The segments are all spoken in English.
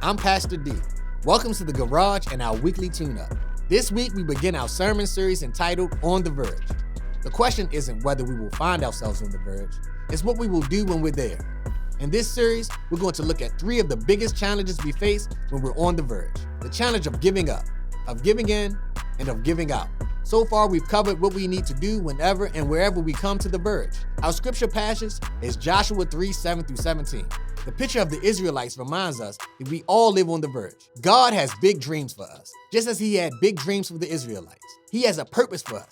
I'm Pastor D. Welcome to the Garage and our weekly tune-up. This week we begin our sermon series entitled On the Verge. The question isn't whether we will find ourselves on the verge, it's what we will do when we're there. In this series, we're going to look at 3 of the biggest challenges we face when we're on the verge. The challenge of giving up, of giving in, and of giving out. So far, we've covered what we need to do whenever and wherever we come to the verge. Our scripture passage is Joshua 3, 7 through 17. The picture of the Israelites reminds us that we all live on the verge. God has big dreams for us, just as he had big dreams for the Israelites. He has a purpose for us,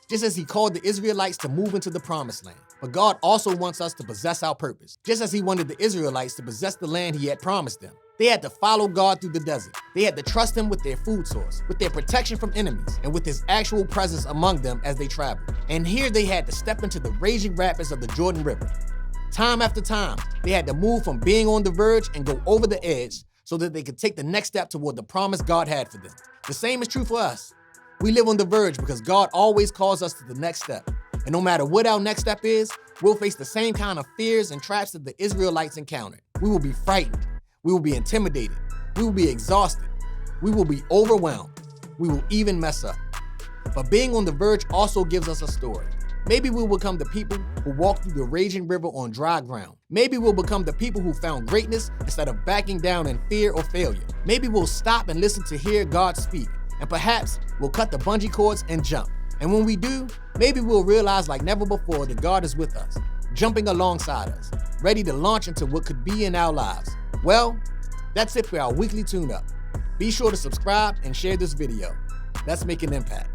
just as he called the Israelites to move into the promised land. But God also wants us to possess our purpose, just as he wanted the Israelites to possess the land he had promised them. They had to follow God through the desert. They had to trust him with their food source, with their protection from enemies, and with his actual presence among them as they traveled. And here they had to step into the raging rapids of the Jordan River. Time after time, they had to move from being on the verge and go over the edge so that they could take the next step toward the promise God had for them. The same is true for us. We live on the verge because God always calls us to the next step. And no matter what our next step is, we'll face the same kind of fears and traps that the Israelites encountered. We will be frightened. We will be intimidated. We will be exhausted. We will be overwhelmed. We will even mess up. But being on the verge also gives us a story. Maybe we'll become the people who walk through the raging river on dry ground. Maybe we'll become the people who found greatness instead of backing down in fear or failure. Maybe we'll stop and listen to hear God speak. And perhaps we'll cut the bungee cords and jump. And when we do, maybe we'll realize like never before that God is with us, jumping alongside us, ready to launch into what could be in our lives. Well, that's it for our weekly tune-up. Be sure to subscribe and share this video. Let's make an impact.